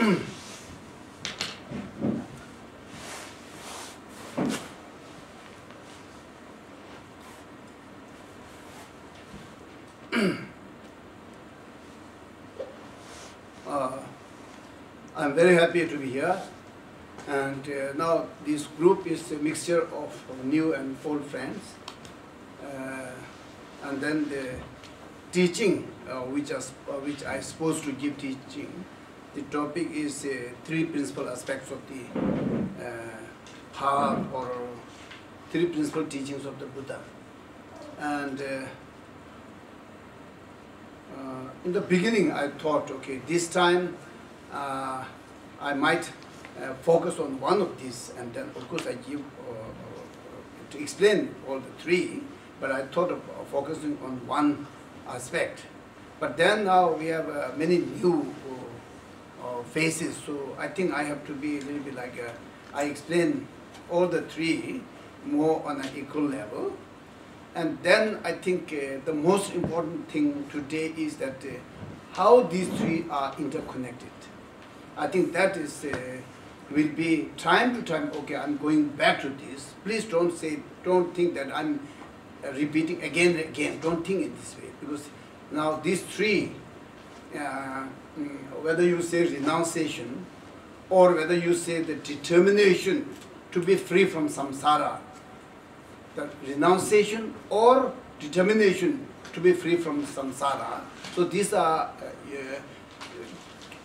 I'm very happy to be here, and now this group is a mixture of new and old friends, and then the teaching which I supposed to give teaching. The topic is three principal aspects of the heart, or three principal teachings of the Buddha. And in the beginning I thought, okay, this time I might focus on one of these, and then of course I give to explain all the three, but I thought of focusing on one aspect. But then now we have many new faces, so I think I have to be a little bit like I explain all the three more on an equal level. And then I think the most important thing today is that how these three are interconnected. I think that is will be time to time, okay, I'm going back to this. Please don't think that I'm repeating again and again. Don't think in this way, because now these three, whether you say renunciation or whether you say the determination to be free from samsara, the renunciation or determination to be free from samsara. So these are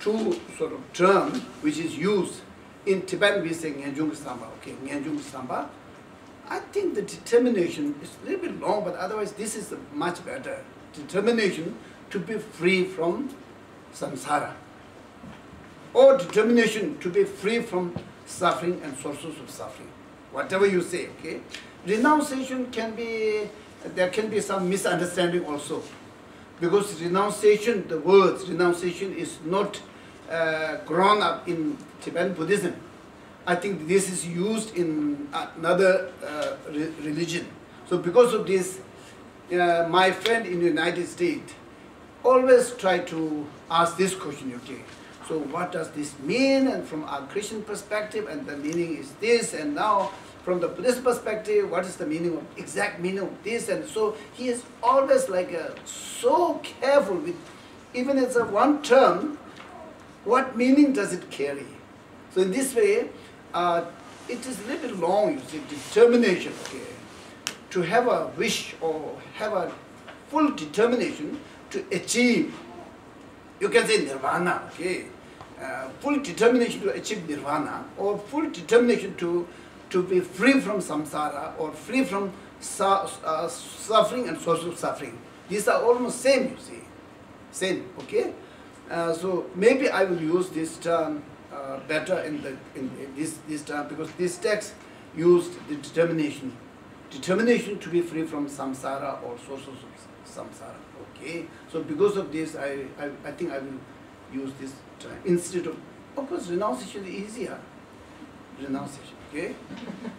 two sort of terms which is used. In Tibetan we say Ngenjung Samba, okay, Ngenjung Samba. I think the determination is a little bit long, but otherwise this is much better. Determination to be free from samsara, or determination to be free from suffering and sources of suffering. Whatever you say, okay. Renunciation can be, there can be some misunderstanding also, because renunciation, the words renunciation is not grown up in Tibetan Buddhism. I think this is used in another religion. So because of this, my friend in the United States always try to ask this question, okay, so what does this mean? And from our Christian perspective, and the meaning is this, and now from the Buddhist perspective, what is the meaning of, exact meaning of this? And so he is always like so careful with, even as a one term, what meaning does it carry? So in this way, it is a little bit long, you see, determination, okay, to have a wish or have a full determination to achieve, you can say nirvana, okay, full determination to achieve nirvana, or full determination to be free from samsara, or free from suffering and source of suffering. These are almost same, you see, same, okay. So maybe I will use this term better in this term, because this text used the determination to be free from samsara or sources of samsara. Okay, so because of this, I think I will use this term instead of course renunciation is easier, renunciation. Okay,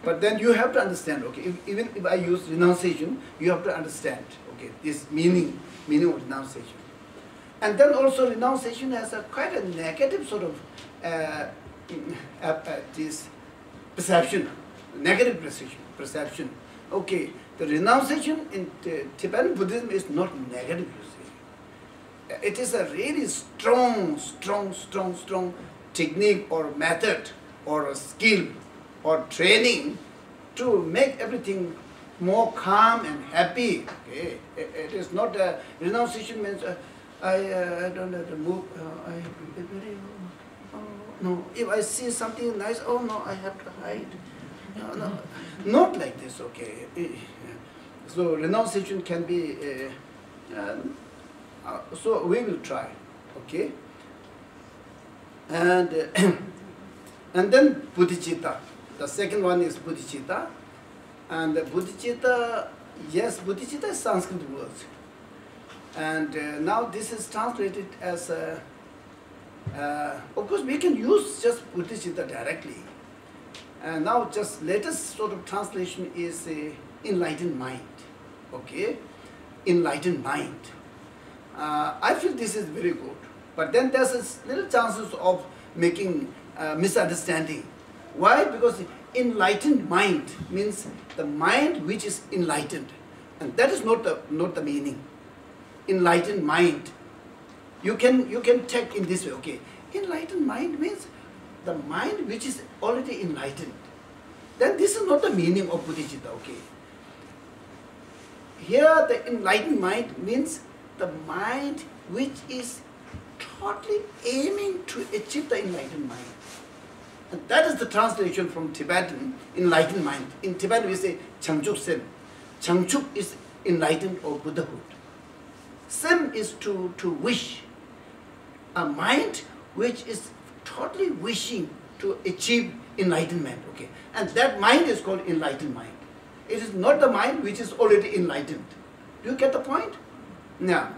but then you have to understand. Okay, even if I use renunciation, you have to understand. Okay, this meaning of renunciation. And then also renunciation has quite a negative sort of this perception, negative perception. Okay, the renunciation in Tibetan Buddhism is not negative, you see. It is a really strong technique or method or a skill or training to make everything more calm and happy. Okay, it is not a renunciation means. I don't have to move. No, if I see something nice, oh no, I have to hide. No, not like this. Okay. So renunciation can be. So we will try. Okay. And and then bodhicitta. The second one is bodhicitta, and bodhicitta. Yes, bodhicitta is Sanskrit word. And now this is translated as, of course we can use just bodhicitta directly. And now just latest sort of translation is enlightened mind. Okay, enlightened mind. I feel this is very good. But then there's a little chances of making misunderstanding. Why? Because enlightened mind means the mind which is enlightened, and that is not the meaning. Enlightened mind. You can take in this way. Okay, enlightened mind means the mind which is already enlightened. Then this is not the meaning of bodhicitta. Okay. Here the enlightened mind means the mind which is totally aiming to achieve the enlightened mind. And that is the translation from Tibetan, enlightened mind. In Tibetan we say Changchuk Sem. Changchuk is enlightened or Buddhahood. Sem is to wish. A mind which is totally wishing to achieve enlightenment. Okay. And that mind is called enlightened mind. It is not the mind which is already enlightened. Do you get the point? Now,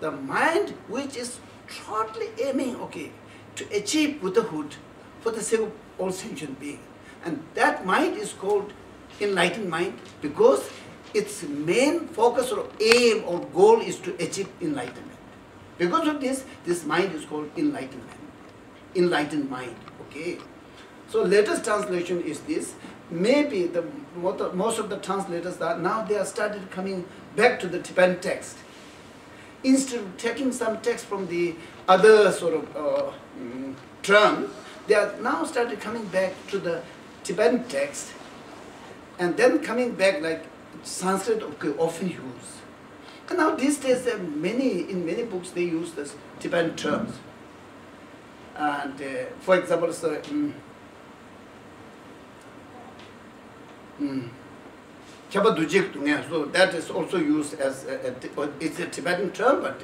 the mind which is totally aiming, okay, to achieve Buddhahood for the sake of all sentient beings. And that mind is called enlightened mind because its main focus or aim or goal is to achieve enlightenment. Because of this, this mind is called enlightenment. Enlightened mind, okay. So latest translation is this. Maybe most of the translators now they are started coming back to the Tibetan text. Instead of taking some text from the other sort of term, they are now started coming back to the Tibetan text, and then coming back like Sanskrit often used. And now these days, in many books they use this Tibetan terms. And for example, so, so that is also used as it's a Tibetan term, but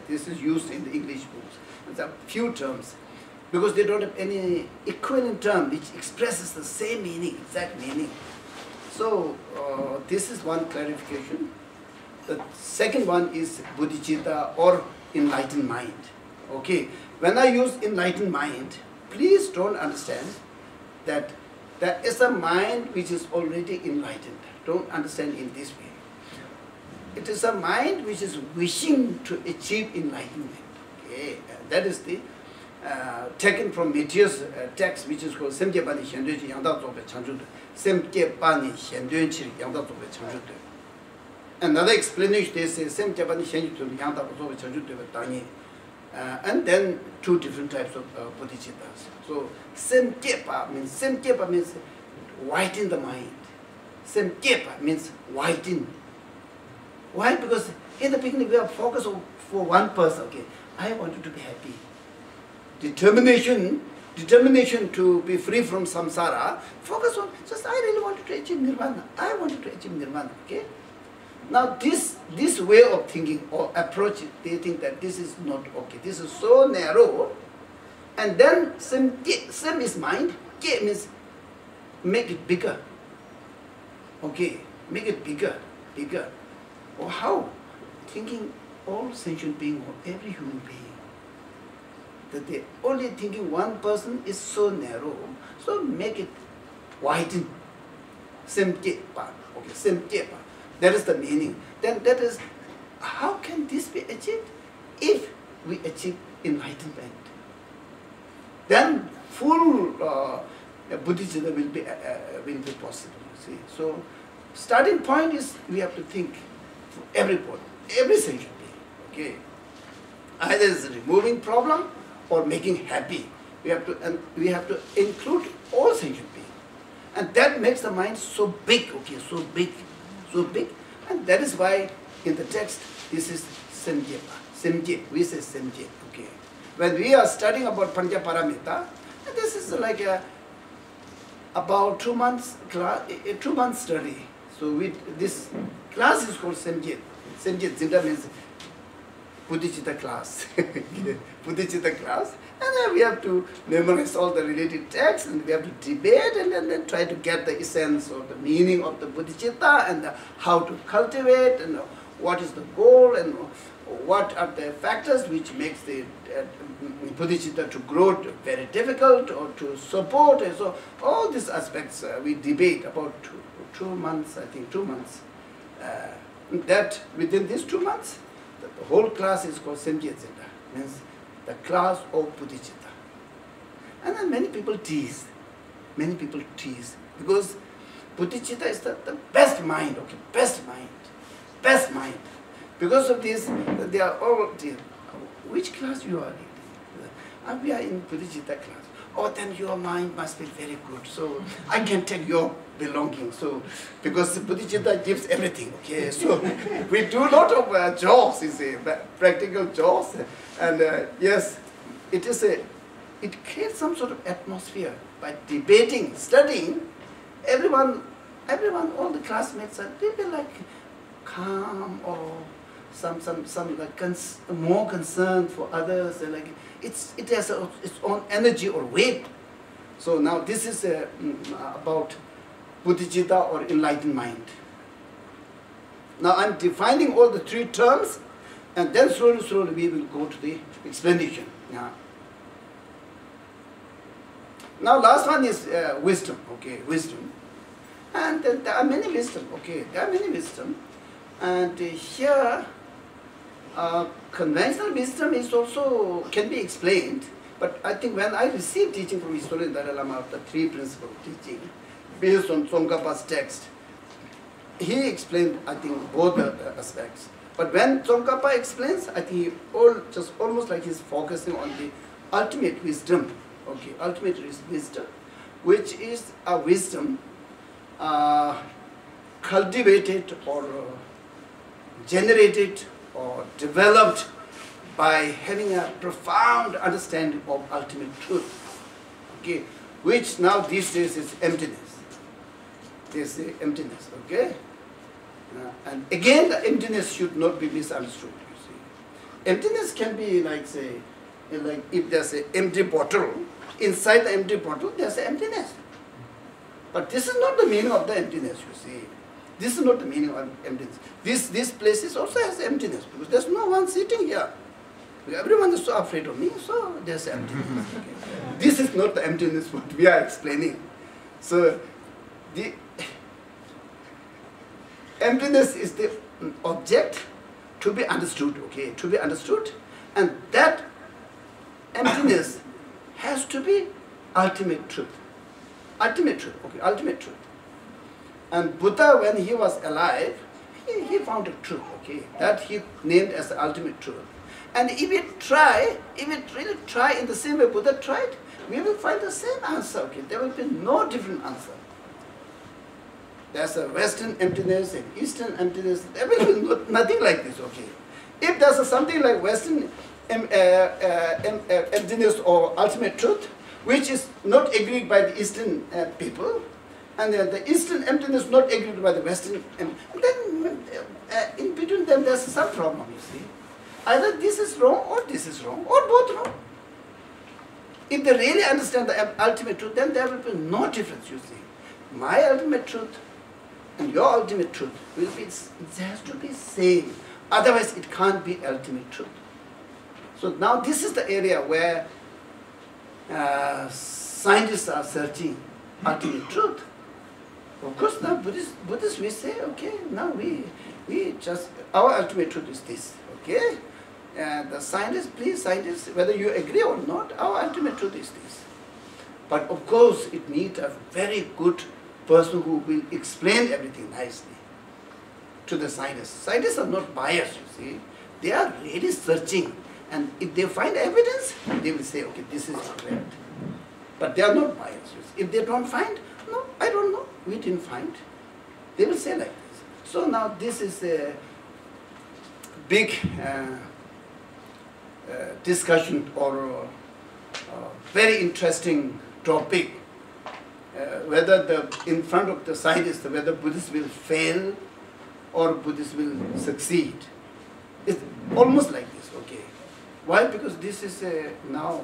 this is used in the English books. There are few terms because they don't have any equivalent term which expresses the same meaning, exact meaning. So this is one clarification. The second one is bodhicitta or enlightened mind. Okay, when I use enlightened mind, please don't understand that there is a mind which is already enlightened. Don't understand in this way. It is a mind which is wishing to achieve enlightenment. Okay, that is the taken from Matthias' text, which is called Semje Bani Shenduen Chi Yangda Zobe Changchut. Semje Bani Shenduen Chi Yangda Zobe Changchut. Another explanation they say Semje Bani Shenduen Yangda Zobe Changchut. And then two different types of bodhicittas. So Semjepa means whiten the mind. Semjepa means whiten. Why? Because in the beginning we are focused for one person. Okay, I wanted to be happy. Determination to be free from samsara. Focus on just I really wanted to achieve nirvana. I wanted to achieve nirvana. Okay. Now this way of thinking or approach, they think that this is not okay. This is so narrow. And then sem is mind. Ke means make it bigger. Okay, make it bigger. Or how? Thinking all sentient being or every human being. That they only thinking one person is so narrow. So make it widen. Semjepa. Okay, semjepa. That is the meaning. Then that is, how can this be achieved? If we achieve enlightenment, then full bodhicitta will be possible. See, so starting point is we have to think for everybody, every sentient being. Okay, either it's removing problem or making happy. We have to include all sentient beings, and that makes the mind so big. Okay, so big. And that is why in the text this is Semje. We say Semje. Okay. When we are studying about Panchaparamita, this is like about 2 months class, 2 months study. So this class is called Semje. Semje Zinda means bodhicitta class. Bodhicitta class. And then we have to memorize all the related texts, and we have to debate and then try to get the essence or the meaning of the bodhicitta and how to cultivate and what is the goal and what are the factors which makes the bodhicitta to grow very difficult or to support. And so all these aspects we debate about 2 months, I think 2 months. That within these 2 months, the whole class is called Semje Zinda, means the class of bodhicitta. And then many people tease. Many people tease. Because bodhicitta is the best mind, okay, best mind. Best mind. Because of this, they are all, which class you are in? We are in bodhicitta class. Oh, then your mind must be very good. So I can take your belongings. So because bodhicitta gives everything. Okay, so we do a lot of jobs, you see, practical jobs, and yes, it is it creates some sort of atmosphere by debating, studying. Everyone, all the classmates are people like calm or some like more concerned for others. Like it has its own energy or weight. So now this is about bodhicitta or enlightened mind. Now I'm defining all the three terms, and then slowly we will go to the explanation. Yeah. Now last one is wisdom. Okay, wisdom, and then there are many wisdom. Okay, there are many wisdom, and here. Conventional wisdom is also can be explained, but I think when I received teaching from historian Dalai Lama of the three principle teaching based on Tsongkhapa's text, he explained I think both the aspects. But when Tsongkhapa explains, I think he almost like he's focusing on the ultimate wisdom. Okay, ultimate wisdom, which is a wisdom cultivated or generated or developed by having a profound understanding of ultimate truth, okay, which now these days is emptiness. They say emptiness, okay? And again, the emptiness should not be misunderstood, you see. Emptiness can be like, say, like if there's an empty bottle, inside the empty bottle there's an emptiness. But this is not the meaning of the emptiness, you see. This is not the meaning of emptiness. This place also has emptiness because there's no one sitting here. Everyone is so afraid of me, so there's emptiness. Okay. This is not the emptiness what we are explaining. So the emptiness is the object to be understood, okay, to be understood, and that emptiness has to be ultimate truth. Ultimate truth, okay, ultimate truth. And Buddha, when he was alive, he found a truth, okay, that he named as the ultimate truth. And if we really try in the same way Buddha tried, we will find the same answer, okay. There will be no different answer. There's a Western emptiness and Eastern emptiness. There will be nothing like this, okay. If there's something like Western emptiness or ultimate truth, which is not agreed by the Eastern people, and the Eastern emptiness not agreed by the Western, then in between them there's some problem, you see. Either this is wrong or this is wrong, or both wrong. If they really understand the ultimate truth, then there will be no difference, you see. My ultimate truth and your ultimate truth will be, it has to be same. Otherwise it can't be ultimate truth. So now this is the area where scientists are searching ultimate truth. Of course, now Buddhists we say, okay, now we just, our ultimate truth is this, okay? And the scientists, please scientists, whether you agree or not, our ultimate truth is this. But of course, it needs a very good person who will explain everything nicely to the scientists. Scientists are not biased, you see. They are really searching. And if they find evidence, they will say, okay, this is correct. But they are not biased. If they don't find, no, I don't know, we didn't find. They will say like this. So now this is a big discussion or very interesting topic. Whether in front of the scientists, whether Buddhists will fail or Buddhists will succeed. It's almost like this, okay. Why? Because this is now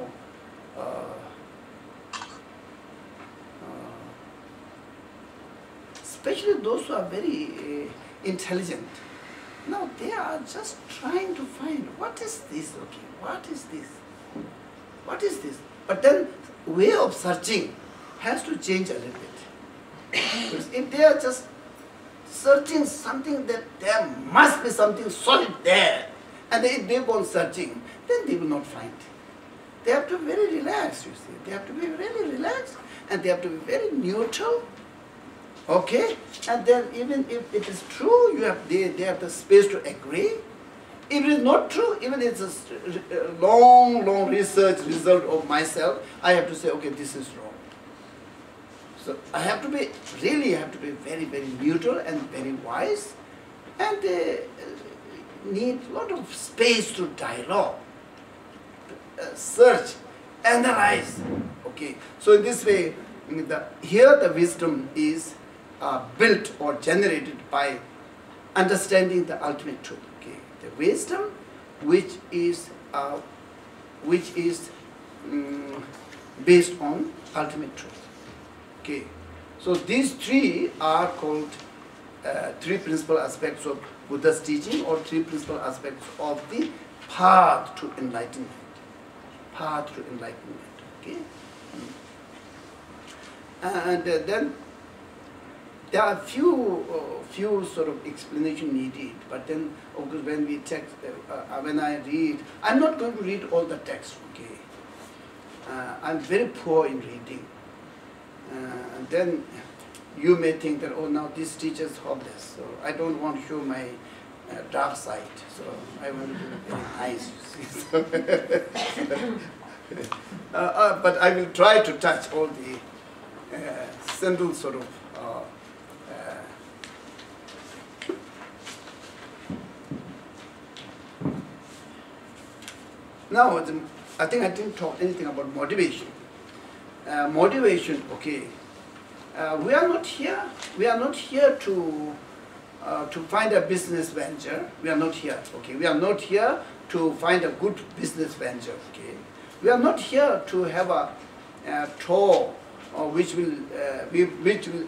especially those who are very intelligent. Now they are just trying to find what is this, okay, what is this? What is this? But then way of searching has to change a little bit. Because if they are just searching something, that there must be something solid there, and if they go on searching, then they will not find. They have to be very relaxed, you see. They have to be really relaxed, and they have to be very neutral. Okay? And then even if it is true, they have the space to agree. If it is not true, even if it's a long research result of myself, I have to say, okay, this is wrong. So I have to be, really have to be very, very neutral and very wise, and need a lot of space to dialogue, search, analyze. Okay, so in this way, here the wisdom is built or generated by understanding the ultimate truth. Okay, the wisdom which is based on ultimate truth. Okay, so these three are called three principal aspects of Buddha's teaching, or three principal aspects of the path to enlightenment. Path to enlightenment. Okay, and then there are few sort of explanation needed. But then, of course, when we text, when I read, I'm not going to read all the text. Okay, I'm very poor in reading. And then you may think that, oh, now this teacher is hopeless, so I don't want to show my dark side, so I want to be very nice, you see. But I will try to touch all the central sort of now, I think I didn't talk anything about motivation. Motivation, okay. We are not here. We are not here to find a business venture. We are not here. Okay. We are not here to find a good business venture. Okay. We are not here to have a tour which will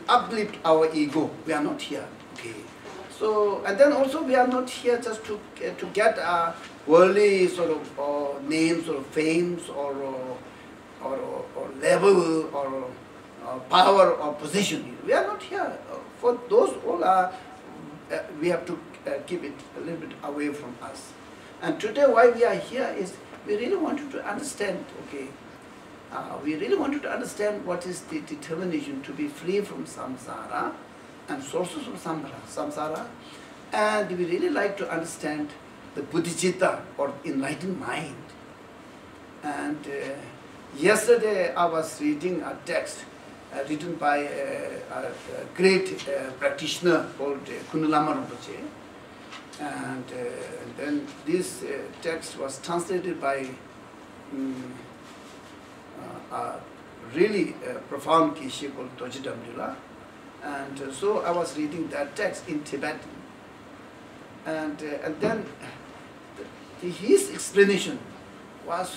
uplift our ego. We are not here. Okay. So, and then also we are not here just to get a worldly sort of names or fames or level or power or position. We are not here. For those all are, we have to keep it a little bit away from us. And today why we are here is we really wanted to understand, okay, we really wanted to understand what is the determination to be free from samsara and sources of samsara. And we really like to understand the bodhicitta or enlightened mind. And yesterday I was reading a text written by a great practitioner called Kunulama Rinpoche. And then this text was translated by a really profound Geshe called Dojidamdula. And so I was reading that text in Tibetan. And then his explanation was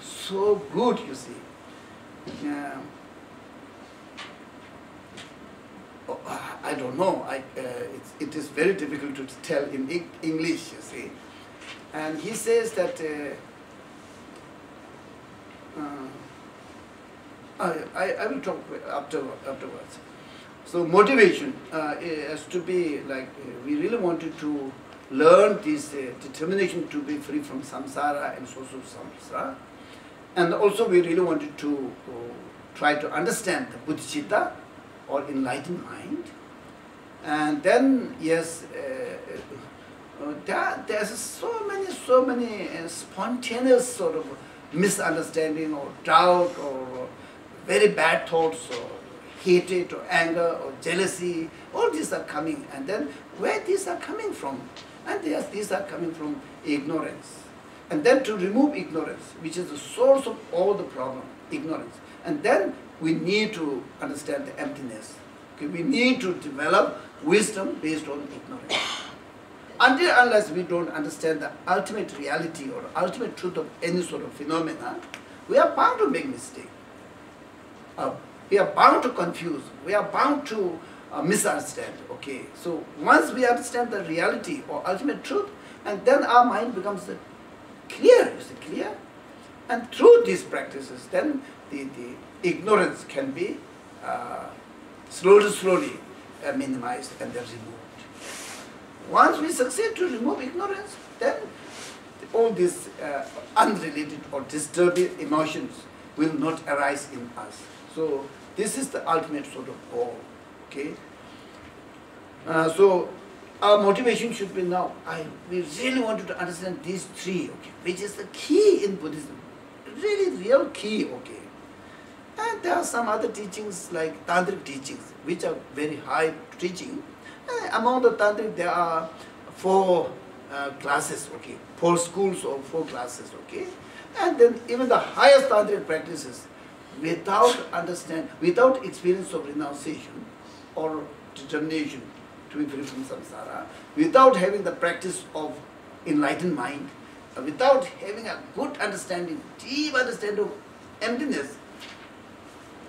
so good, you see. I don't know. It is very difficult to tell in English, you see. And he says that I will talk afterwards. So motivation has to be like we really wanted to learn this determination to be free from samsara and source of samsara, and also we really wanted to try to understand the bodhicitta or enlightened mind. And then yes, there's so many spontaneous sort of misunderstanding or doubt or very bad thoughts or hatred or anger or jealousy. All these are coming, and then where these are coming from? And yes, these are coming from ignorance. And then to remove ignorance, which is the source of all the problem, ignorance. And then we need to understand the emptiness. Okay, we need to develop wisdom based on ignorance. Until unless we don't understand the ultimate reality or ultimate truth of any sort of phenomena, we are bound to make mistakes. We are bound to confuse. We are bound to misunderstand. Okay, so once we understand the reality or ultimate truth, and then our mind becomes clear. You see, clear. And through these practices, then the ignorance can be slowly minimized and then removed. Once we succeed to remove ignorance, then all these unrelated or disturbing emotions will not arise in us. So this is the ultimate sort of goal. Okay. So our motivation should be now. We really wanted to understand these three. Okay, which is the key in Buddhism. Really, real key. Okay. And there are some other teachings like tantric teachings, which are very high teaching. Among the tantric, there are 4 classes, okay, 4 schools or 4 classes, okay. And then even the highest tantric practices, without experience of renunciation or determination to be free from samsara, without having the practice of enlightened mind, without having a good understanding, deep understanding of emptiness,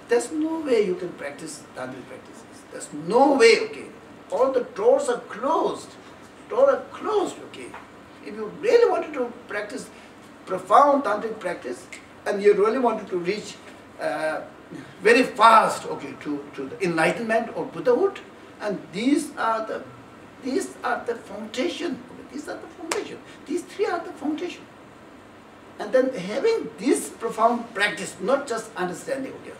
there's no way you can practice tantric practices. There's no way, okay. All the doors are closed. Doors are closed, okay. If you really wanted to practice profound tantric practice, and you really wanted to reach very fast, okay, to the enlightenment or Buddhahood, and these are the foundation. Okay, these are the foundation. These 3 are the foundation. And then having this profound practice, not just understanding, okay,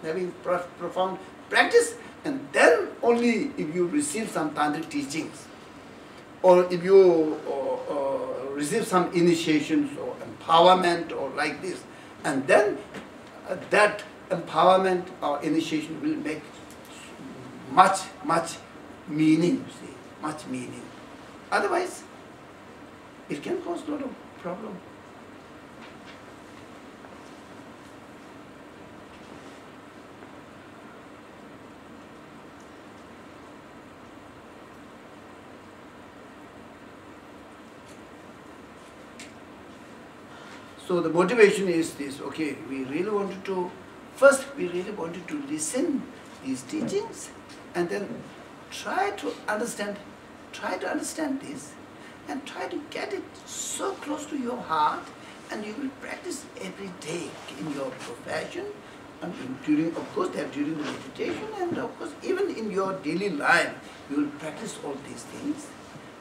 having profound practice, and then only if you receive some tantric teachings, or if you receive some initiations or empowerment or like this, and then that empowerment or initiation will make much meaning, you see, much meaning. Otherwise, it can cause a lot of problem. So the motivation is this, okay, we really wanted to listen these teachings and then try to understand this and try to get it so close to your heart, and you will practice every day in your profession, and during the meditation, and of course even in your daily life you will practice all these things,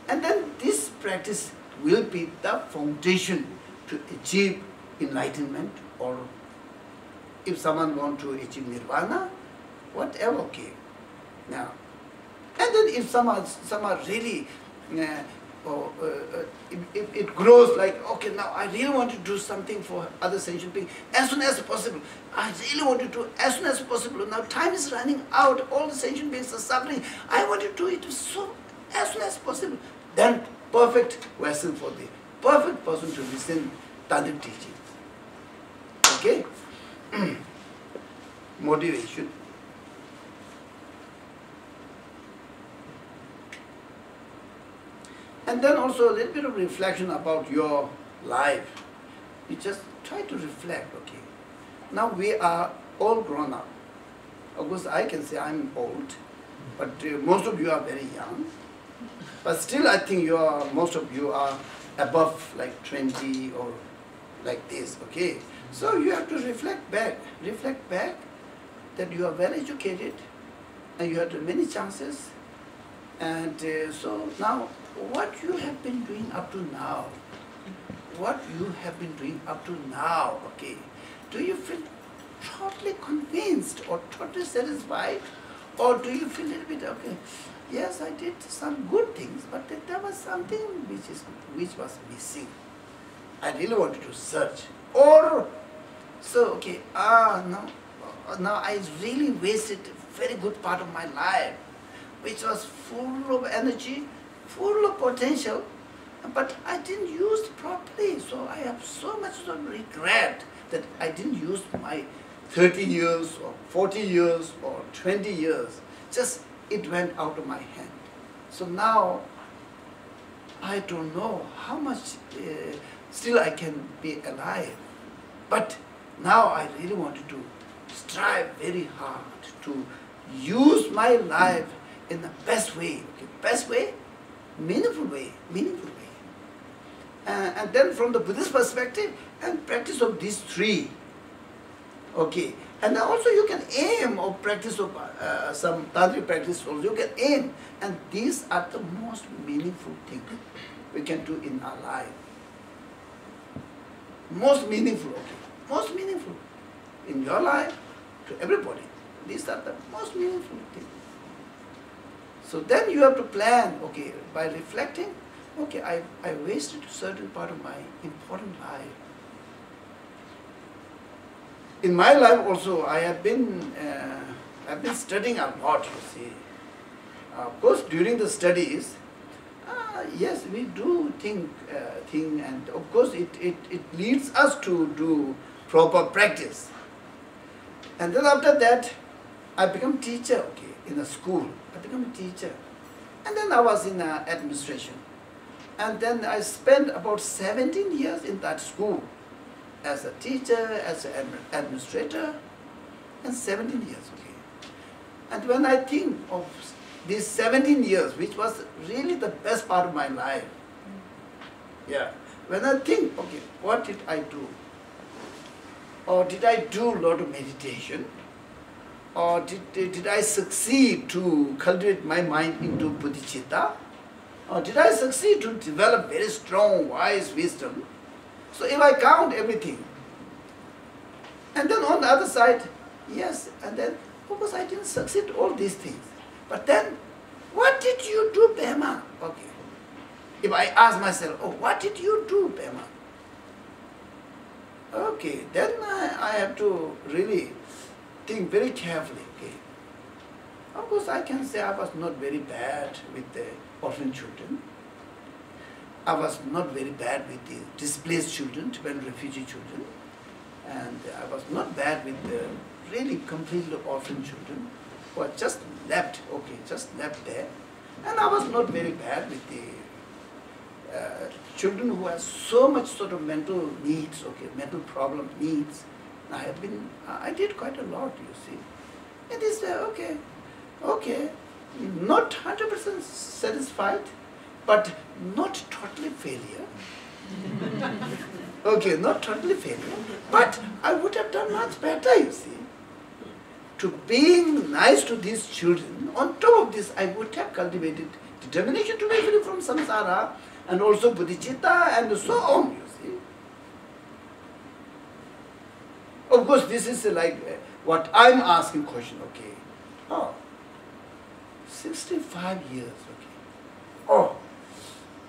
and then this practice will be the foundation to achieve enlightenment, or if someone wants to achieve nirvana, whatever, okay. Now, and then if some are really, if it grows like, okay, now I really want to do something for other sentient beings as soon as possible. I really want to do as soon as possible. Now time is running out, all the sentient beings are suffering. I want to do it so as soon as possible. Then perfect vessel for the perfect person to listen tantric teaching. Okay? Motivation. And then also a little bit of reflection about your life. You just try to reflect, okay. Now we are all grown up. Of course I can say I'm old, but most of you are very young. But still I think most of you are above like 20 or like this, okay. So you have to reflect back that you are well educated and you had many chances. And so now, what you have been doing up to now, okay, do you feel totally convinced or totally satisfied, or do you feel a little bit, okay, yes, I did some good things, but there was something which was missing. I really wanted to search. Or, so, okay, now I really wasted a very good part of my life, which was full of energy, full of potential, but I didn't use it properly. So I have so much of regret that I didn't use my 30 years or 40 years or 20 years. Just it went out of my hand. So now I don't know how much still I can be alive. But now I really wanted to strive very hard to use my life in the best way. Okay? Best way, meaningful way. And then from the Buddhist perspective, and practice of these 3. Okay. And then also you can aim or practice of some tantric practice also. You can aim. And these are the most meaningful things we can do in our life. most meaningful, okay, most meaningful in your life to everybody. These are the most meaningful things. So then you have to plan, okay, by reflecting, okay, I wasted a certain part of my important life. In my life also, I've been studying a lot, you see. Of course, during the studies, yes, we do think, and of course it leads us to do proper practice. And then after that, I become teacher, okay, in a school. I become a teacher. And then I was in administration. And then I spent about 17 years in that school as a teacher, as an administrator, and 17 years, okay. And when I think of these 17 years, which was really the best part of my life, yeah, when I think, okay, what did I do? Or did I do a lot of meditation? Or did I succeed to cultivate my mind into bodhicitta? Or did I succeed to develop very strong, wise wisdom? So if I count everything, and then on the other side, yes, and then, of course, I didn't succeed all these things. But then, what did you do, Bema? Okay. If I ask myself, oh, what did you do, Bema? Okay, then I have to really think very carefully, okay. Of course, I can say I was not very bad with the orphan children. I was not very bad with the displaced children, Tibetan refugee children. And I was not bad with the really completely orphan children who had just left, okay, just left there. And I was not very bad with the children who have so much sort of mental needs, okay, mental problem needs. I did quite a lot, you see. It is okay, not 100% satisfied, but not totally failure. Okay, not totally failure, but I would have done much better, you see. To being nice to these children, on top of this, I would have cultivated determination to be free from samsara, and also bodhicitta, and so on, you see. Of course, this is like what I'm asking question, okay. Oh, 65 years, okay. Oh,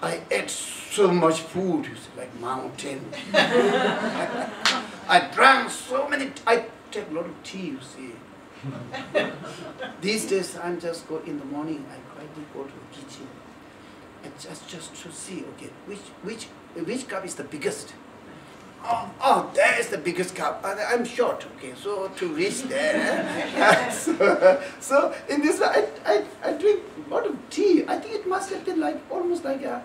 I ate so much food, you see, like mountain. I drank so many, I take a lot of tea, you see. These days, I'm just go in the morning, I quietly go to the kitchen, and just to see, okay, which cup is the biggest? Oh, there is the biggest cup. I'm short, okay, so to reach there. so in this way, I drink a lot of tea. I think it must have been like almost like a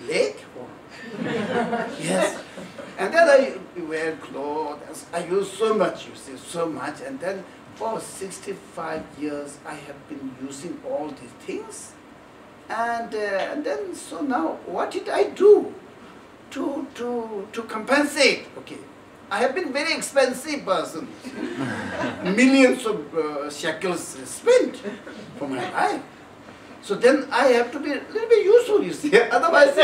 lake. Yes. And then I wear clothes. I use so much, you see, so much. And then for 65 years, I have been using all these things. And then, so now, what did I do to compensate? Okay, I have been very expensive person. Millions of shekels spent for my life. So then I have to be a little bit useful, you see. Otherwise,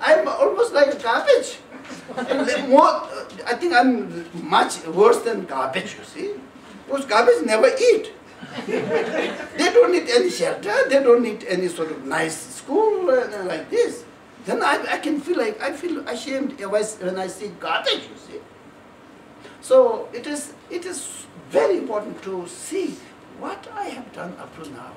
I'm almost like a garbage. I think I'm much worse than garbage, you see. Because garbage never eat. They don't need any shelter, they don't need any sort of nice school like this. Then I can feel like, I feel ashamed when I see garbage, you see. So it is very important to see what I have done up to now.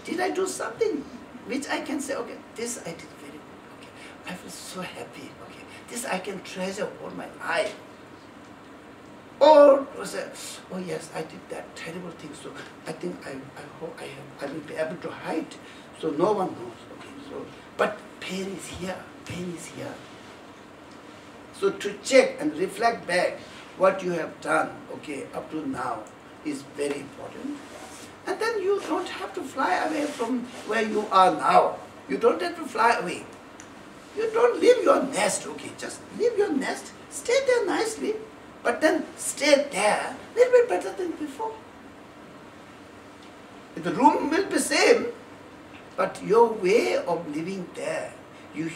Did I do something which I can say, okay, this I did very good, okay. I feel so happy, okay. This I can treasure all my life. Or say, oh yes, I did that terrible thing, so I think I hope I will be able to hide, so no one knows. Okay, so but pain is here, pain is here. So to check and reflect back what you have done, okay, up to now is very important. And then you don't have to fly away from where you are now. You don't have to fly away. You don't leave your nest, okay, just leave your nest, stay there nicely. But then stay there a little bit better than before. The room will be same, but your way of living there, you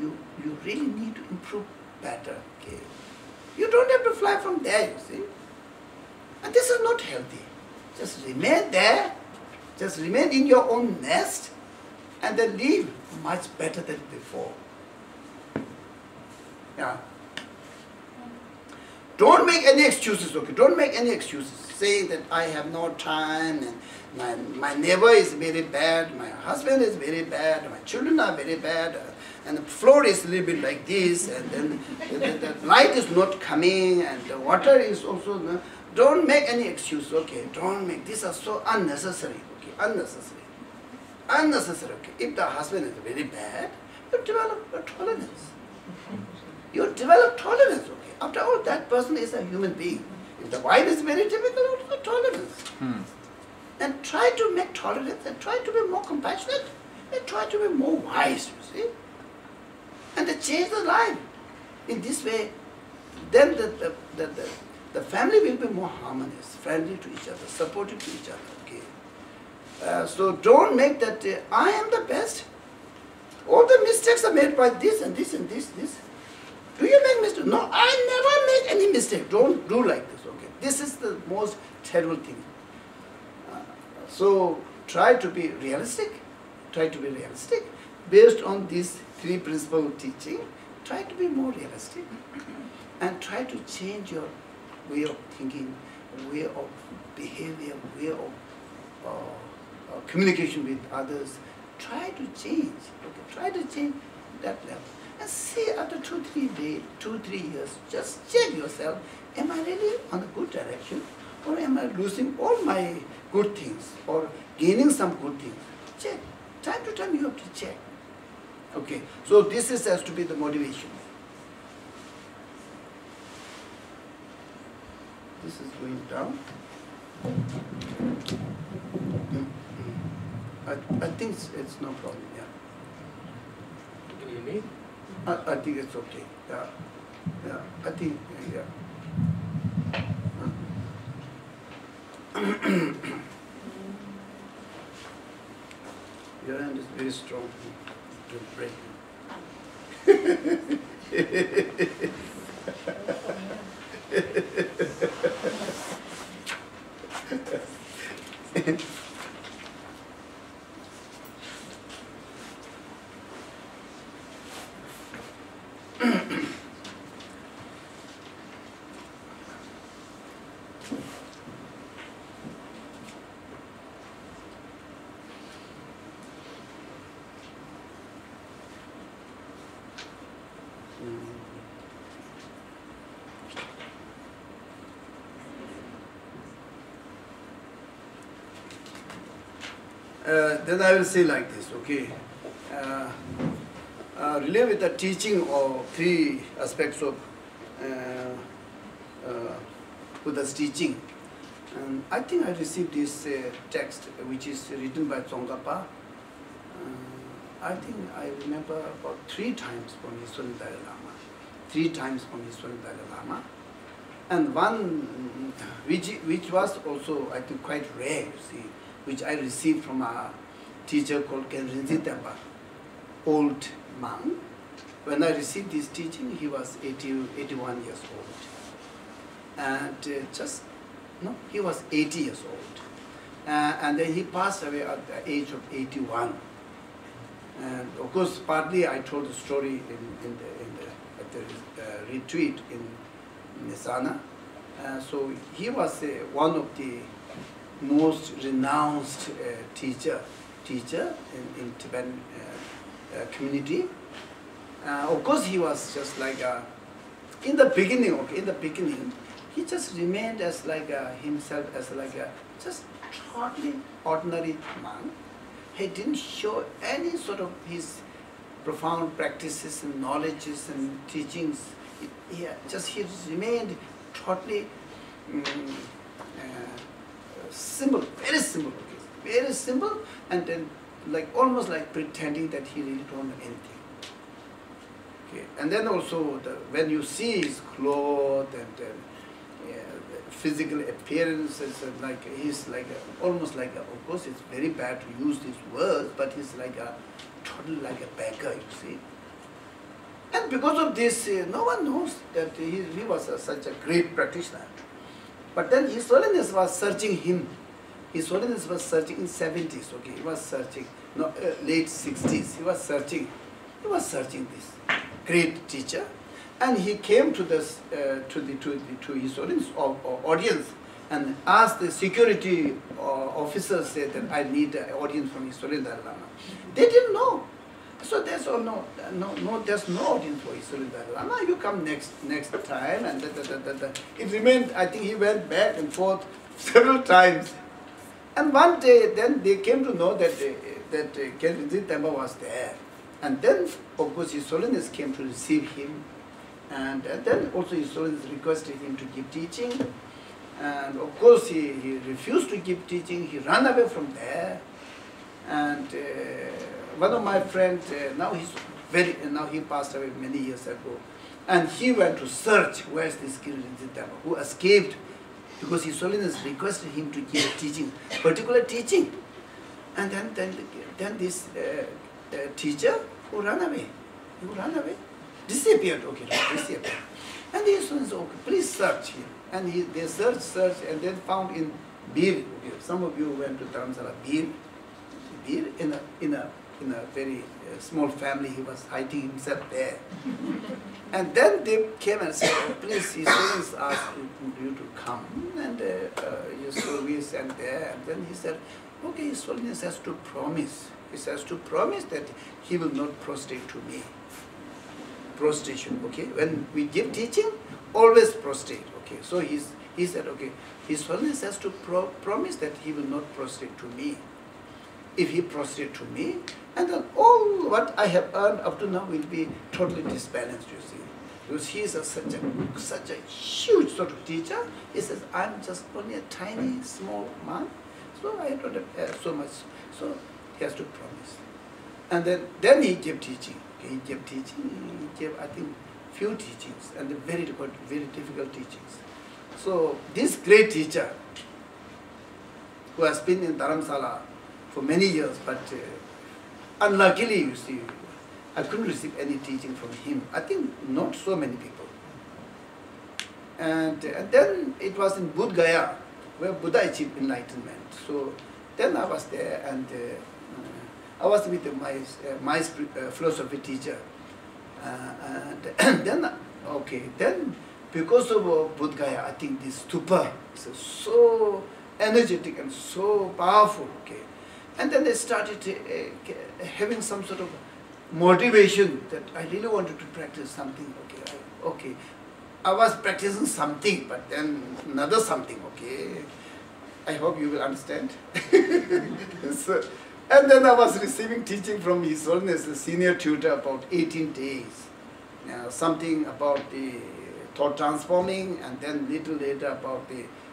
you really need to improve better. Okay? You don't have to fly from there, you see. And this is not healthy. Just remain there, just remain in your own nest, and then live much better than before. Yeah. Don't make any excuses, okay? Don't make any excuses. Say that I have no time, and my neighbor is very bad, my husband is very bad, my children are very bad, and the floor is a little bit like this, and then the light is not coming, and the water is also... Don't make any excuse, okay? Don't make... These are so unnecessary, okay? Unnecessary. Unnecessary, okay? If the husband is very bad, you develop a tolerance. You develop tolerance, okay? After all, that person is a human being. If the wife is very difficult, also tolerance. And try to make tolerance, and try to be more compassionate, and try to be more wise, you see? And to change the life. In this way, then the family will be more harmonious, friendly to each other, supportive to each other, okay? So don't make that, I am the best. All the mistakes are made by this and this and this. Do you make mistakes? No, I never make any mistake. Don't do like this, okay? This is the most terrible thing. So try to be realistic. Try to be realistic. Based on these three principles of teaching, try to be more realistic. And try to change your way of thinking, way of behavior, way of communication with others. Try to change. Okay? Try to change that level. And see, after 2-3 years, just check yourself, am I really on a good direction, or am I losing all my good things, or gaining some good things? Check. Time to time you have to check. Okay, so this has to be the motivation. This is going down. I think it's no problem, yeah. Can you hear me? I think it's okay. Yeah, yeah. I think yeah. Your hand is very strong to break. Then I will say like this, okay. Relate with the teaching of three aspects of Buddha's teaching. And I think I received this text which is written by Tsongkhapa. I think I remember about 3 times from his Dalai Lama. 3 times from his Dalai Lama. And one which was also, I think, quite rare, you see, which I received from a teacher called Kenrinzi Tempa, old monk. When I received this teaching, he was 81 years old. And he was 80 years old. And then he passed away at the age of 81. And of course, partly I told the story at the retreat in Nisana. So he was one of the most renounced teacher in Tibetan community. Of course, he was just like in the beginning, he just remained as like himself as like a just totally ordinary monk. He didn't show any sort of his profound practices and knowledges and teachings. He remained totally simple, very simple, okay? Very simple, and then like almost like pretending that he really don't know anything. Okay, and then also when you see his clothes and physical appearances, and like he's like almost like of course it's very bad to use these words, but he's like totally like a beggar, you see. And because of this, no one knows that he was such a great practitioner. But then His Holiness was searching him. His Holiness was searching in 70s, okay, he was searching, no, late 60s, he was searching this great teacher. And he came to this, to His Holiness audience and asked the security officers, said that I need an audience from His Holiness Dalai Lama. They didn't know. So there's there's no audience for His Holiness Dalai Lama. You come next time, and it remained. I think he went back and forth several times. And one day, then they came to know that Kenisit was there, and then of course His Holiness came to receive him, and then also His Holiness requested him to give teaching, and of course he refused to give teaching. He ran away from there, and. One of my friends, now he passed away many years ago, and he went to search where is this Kenisit who escaped, because His Holiness requested him to give teaching, particular teaching, and then this teacher who ran away, disappeared, disappeared, and His Holiness said, okay, please search him, and they searched, and then found in Bir. Okay, some of you went to Dharamsala, Bir in a very small family, he was hiding himself there. And then they came and said, oh, please, His Holiness asked you to come. And so we sent there. And then he said, okay, His Holiness has to promise. He has to promise that he will not prostrate to me. Prostration, okay? When we give teaching, always prostrate, okay? So he said, okay, His Holiness has to promise that he will not prostrate to me. If he prostrate to me, and then all what I have earned up to now will be totally disbalanced, you see. Because he is such a huge sort of teacher. He says, I'm just only a tiny, small man, so I don't have so much. So he has to promise. And then he gave teaching. Okay, he gave teaching, he gave, I think, few teachings, and very difficult teachings. So this great teacher, who has been in Dharamsala for many years, but unluckily, you see, I couldn't receive any teaching from him. I think not so many people. And then it was in Bodh Gaya, where Buddha achieved enlightenment. So then I was there, and I was with my philosophy teacher. And then because of Bodh Gaya, I think this stupa is so energetic and so powerful. Okay. And then they started having some sort of motivation that I really wanted to practice something. Okay, I was practicing something, but then another something. Okay, I hope you will understand. So, and then I was receiving teaching from His Holiness, the senior tutor, about 18 days. Something about the thought transforming, and then little later about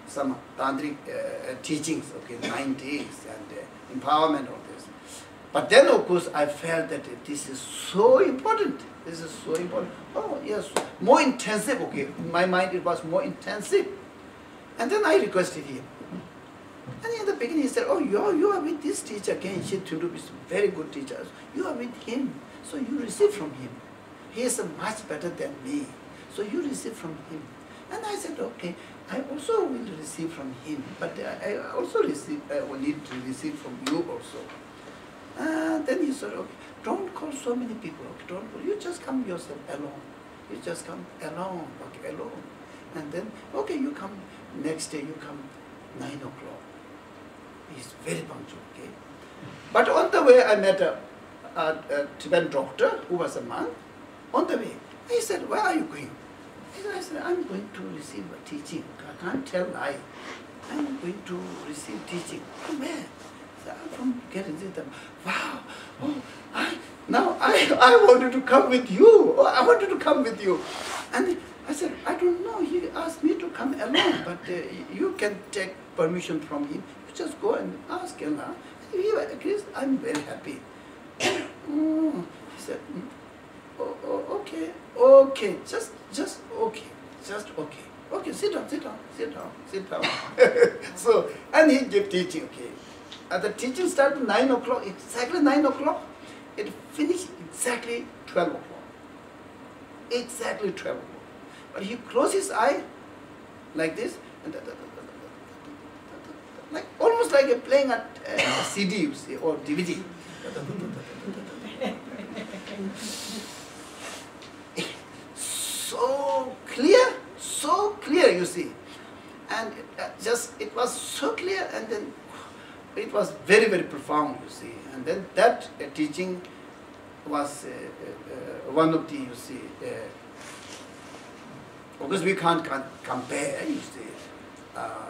some tantric teachings. Okay, 9 days and. Empowerment of this. But then, of course, I felt that this is so important. This is so important. Oh, yes, more intensive. Okay, in my mind it was more intensive. And then I requested him. And in the beginning he said, oh, you are with this teacher, Kenisit Tudu is a very good teacher. You are with him, so you receive from him. He is much better than me, so you receive from him. And I said, okay, I also will receive from him, but I also will need to receive from you also. Then he said, okay, don't call so many people, okay, don't call, you just come yourself alone. You just come alone, okay, alone. And then, okay, you come, next day you come 9 o'clock. He's very punctual, okay. But on the way I met a Tibetan doctor who was a monk. On the way, he said, where are you going? I said, I'm going to receive a teaching. I can't tell lie. I'm going to receive teaching. From where? I said, I'm from Kenisit. Wow. Oh, I wanted to come with you. Oh, I wanted to come with you. And I said, I don't know. He asked me to come alone, but you can take permission from him. You just go and ask him. If he agrees, I'm very happy. He said, okay, just okay. Okay, sit down. So, and he gave teaching, okay. The teaching started 9 o'clock, exactly 9 o'clock. It finished exactly 12 o'clock. exactly travel mode. But he closed his eye like this, and like almost like a playing a CD, you see, or DVD. So clear, you see. And it was so clear, and then it was very, very profound, you see. And then that teaching was one of the, you see, because we can't compare, you see,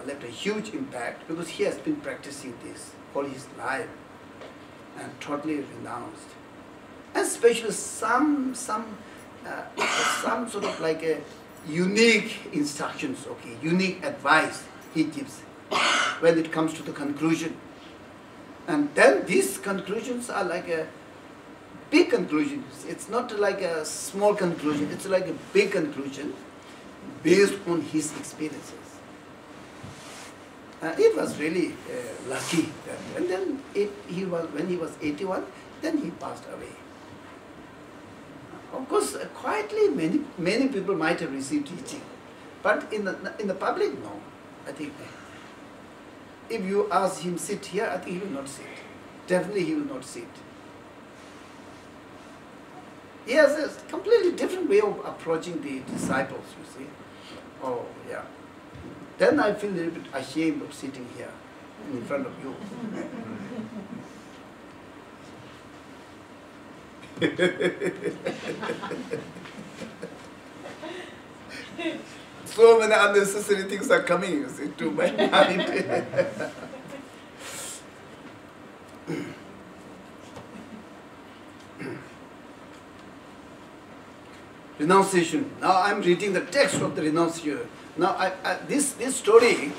left a huge impact because he has been practicing this all his life and totally renounced. And especially some sort of like a unique instructions, okay, unique advice he gives when it comes to the conclusion. And then these conclusions are like a big conclusion. It's not like a small conclusion, it's like a big conclusion based on his experiences. It was really lucky. And then when he was 81, then he passed away. Of course, quietly, many people might have received teaching, but in the public, no. I think if you ask him sit here, I think he will not sit. Definitely, he will not sit. He has a completely different way of approaching the disciples. You see. Oh yeah. Then I feel a little bit ashamed of sitting here in front of you. So many unnecessary things are coming, you see, to my mind. Renunciation. Now I'm reading the text of the renunciation. Now this story,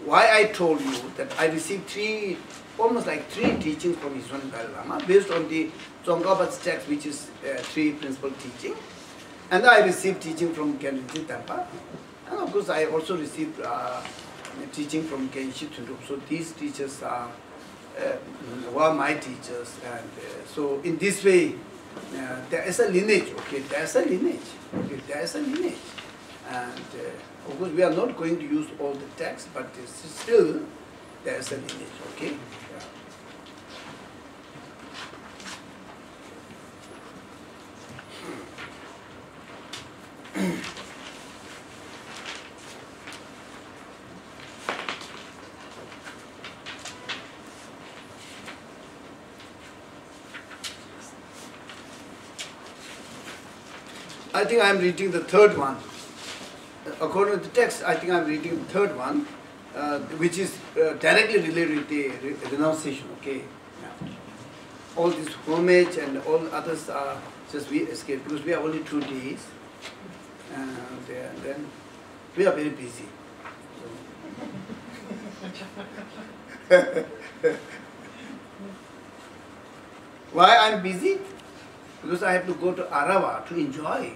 why I told you that I received almost like three teachings from his own Dalai Lama based on the Tsongkhapa's text, which is three principal teaching. And I received teaching from Kenisit Tempa. And of course I also received teaching from Kenisit Tunduk. So these teachers were my teachers. And so in this way, there is a lineage, okay, there is a lineage, okay, there is a lineage. And of course we are not going to use all the text, but still there is a lineage, okay. I think I am reading the third one. According to the text, I think I am reading the third one, which is directly related with the renunciation, okay. Yeah. All this homage and all others are just we escape because we are only 2 days. And then we are very busy. So. Why I am busy? Because I have to go to Arawa to enjoy.